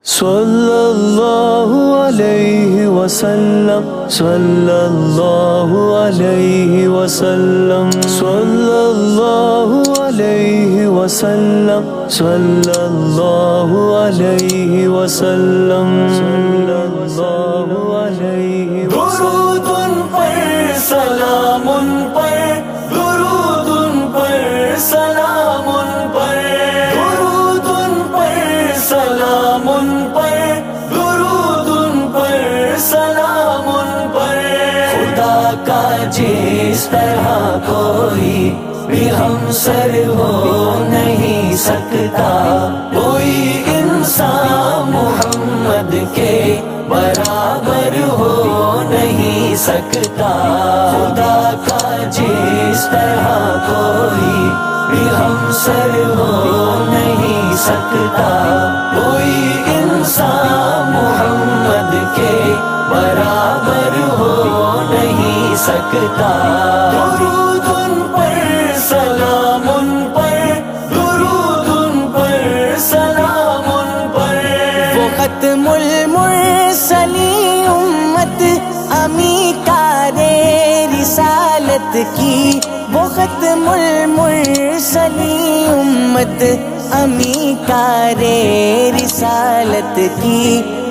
صلی اللہ علیہ وسلم، صلی اللہ علیہ وسلم، صلی اللہ علیہ وسلم، صلی اللہ علیہ وسلم، صلی اللہ علیہ وسلم۔ درود ان پر، سلام ان پر، درود ان پر، سلام ان پر، درود ان پر، سلام ان پر، درود ان پر، سلام ان پر۔ خدا کا جس طرح کوئی بھی ہمسر ہو نہیں سکتا، کوئی انسان محمد کے برابر ہو نہیں سکتا۔ خدا کا جس طرح کوئی بھی ہمسر ہو نہیں سکتا، کوئی انسان محمد کے برابر ہو نہیں سکتا۔ درود ان پر، سلام ان پر، درود ان پر، سلام ان پر۔ وہ ختم المرسلین امت امی کارے رسالت کی، وہ ختم المرسلین امت امی کارے رسالت کی۔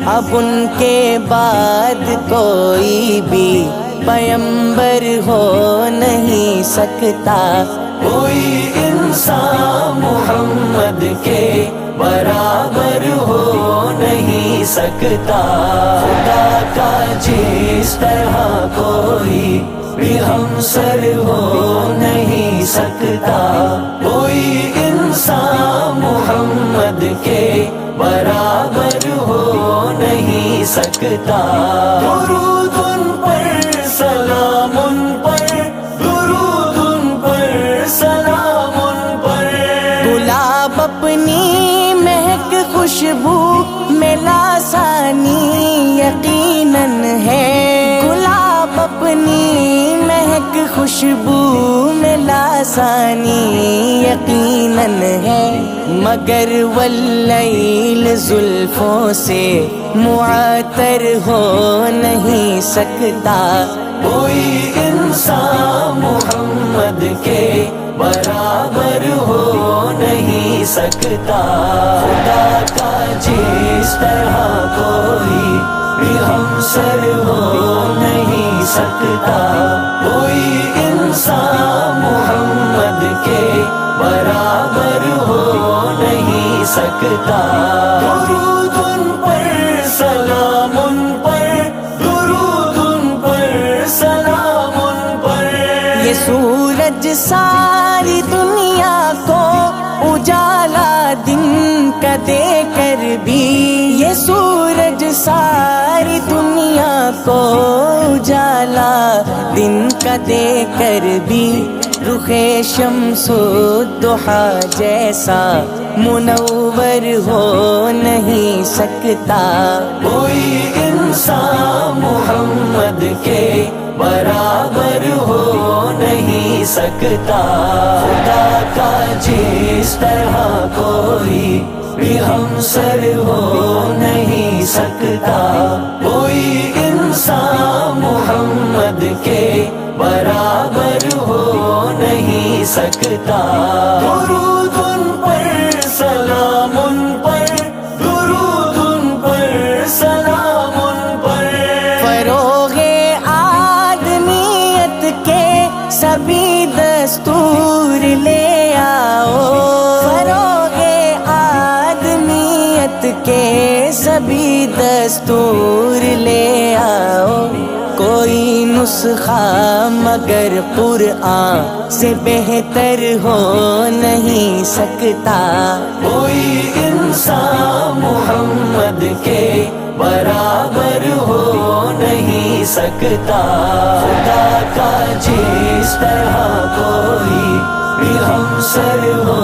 اب ان کے بعد کوئی بھی پیمبر ہو نہیں سکتا، کوئی انسان محمد کے برابر ہو نہیں سکتا۔ خدا کا جس طرح کوئی بھی ہمسر ہو نہیں سکتا، کوئی انسان محمد کے برابر ہو نہیں سکتا۔ درود ان پر، سلام ان پر، درود ان پر، سلام ان پر۔ گلاب اپنی مہک خوشبو میں لاسانی یقیناً ہے، گلاب اپنی مہک خوشبو میں لاسانی یقیناً ہے، مگر واللیل زلفوں سے معطر ہو نہیں سکتا، کوئی انسان محمد کے برابر ہو نہیں سکتا۔ خدا کا جس طرح کوئی بھی ہمسر ہو نہیں سکتا، کوئی انسان محمد کے برابر ہو نہیں سکتا۔ درود ان پر، سلام ان پر، درود ان پر، سلام ان پر۔ یہ سورج ساری دنیا کو اجالا دن کا دے کر بھی، یہ سورج ساری دنیا کو اجالا دن کا دے کر بھی، رخ شمس الضحیٰ جیسا منور ہو نہیں سکتا، کوئی انسان محمد کے برابر ہو نہیں سکتا۔ خدا کا جس طرح کوئی بھی ہمسر ہو نہیں سکتا، کوئی انسان محمد کے برابر ہو نہیں سکتا۔ درود ان پر، سلام ان پر، درود ان پر، سلام ان پر۔ فروغ آدمیت کے سبھی دستور لے آؤ، فروغ آدمیت کے سبھی دستور لے آؤ، کوئی نسخہ مگر قرآن سے بہتر ہو نہیں سکتا، کوئی انسان محمد کے برابر ہو نہیں سکتا۔ خدا کا جس طرح کوئی بھی ہمسر ہو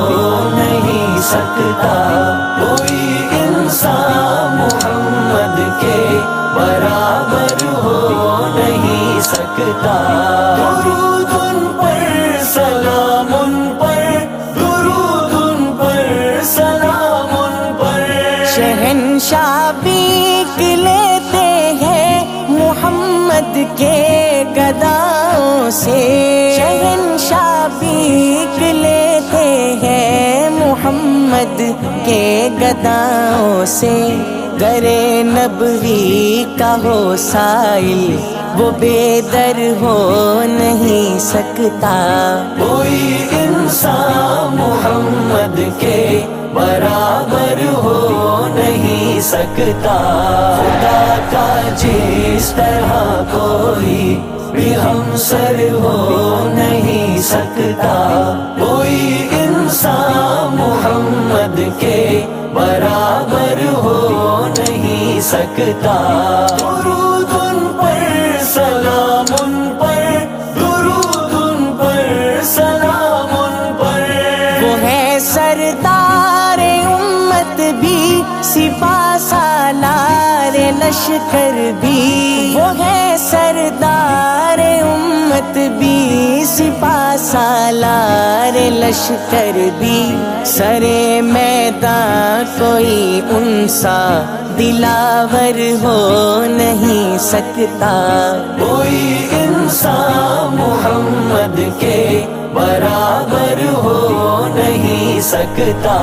نہیں سکتا، کوئی انسان محمد کے برابر ہو نہیں سکتا۔ درود ان پر، سلام ان پر، درود ان پر، سلام ان پر۔ شہنشاہ بیک لیتے ہیں محمد کے گداؤں سے، شہنشاہ بیک لیتے ہیں محمد کے گداؤں سے، گرے نبوی کا ہو سائل وہ بے در ہو نہیں سکتا، کوئی انسان محمد کے برابر ہو نہیں سکتا، خدا کا جس طرح کوئی بھی ہمسر ہو نہیں سکتا، کوئی انسان محمد کے برابر ہو نہیں سکتا، درود ان پر سلام ان پر، درود ان پر سلام ان پر، وہ ہے سردار امت بھی سپاہ سالار لشکر بھی، وہ ہے سردار امت بھی سپاہ سالار لشکر بھی، سرے میدان کوئی ان سا دلاور ہو نہیں سکتا، کوئی انسان محمد کے برابر ہو نہیں سکتا،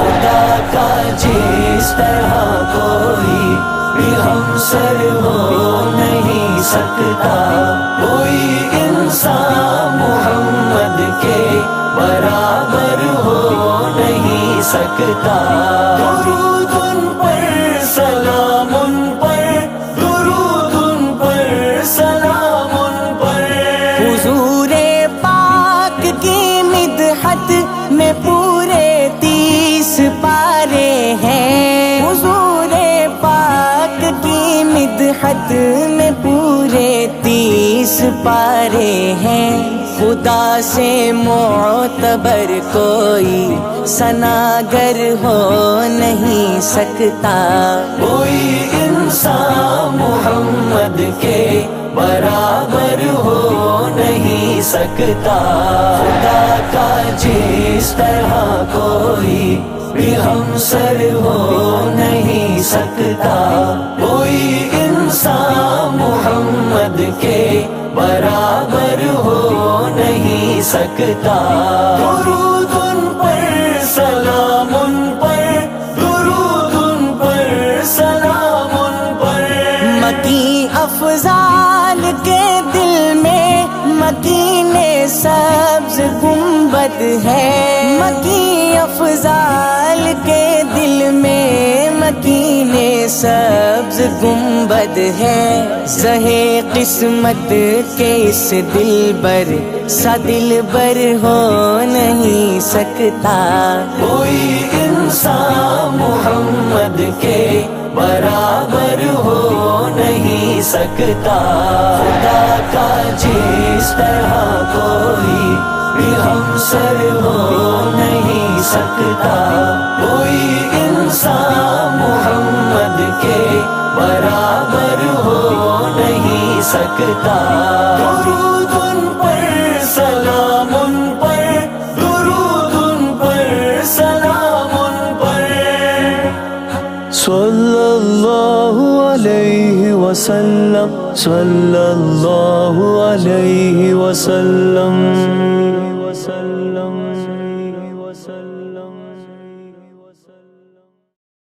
خدا کا جس طرح کوئی بھی ہمسر ہو نہیں سکتا، کوئی انسان محمد کے برابر ہو نہیں سکتا، درود ان پر سلام ان پر، درود ان پر سلام ان پر، حضور پاک کی مدحت میں پورے 30 پارے ہیں، حضور پاک کی مدحت میں پورے 30 پارے ہیں، خدا سے معتبر کوئی ثناگر ہو نہیں سکتا، کوئی انسان محمد کے برابر ہو نہیں سکتا، خدا کا جس طرح کوئی بھی ہمسر ہو نہیں سکتا، کوئی انسان محمد کے برابر ہو نہیں سکتا، درود ان پر سلام ان پر، درود ان پر سلام ان پر، مکی افضال کے دل میں مکین سبز گنبد ہے، مکی افضال کے دل میں مکین سبز گنبد ہے، زہے قسمت کے اس دلبر سا دلبر ہو نہیں سکتا، کوئی انسان محمد کے برابر ہو نہیں سکتا، خدا کا جس طرح کوئی بھی ہمسر ہو نہیں سکتا، کوئی انسان محمد کے برابر ہو نہیں سکتا، درود ان پر سلام ان پر، درود ان پر سلام ان پر، صلی اللہ علیہ وسلم، صلی اللہ علیہ وسلم۔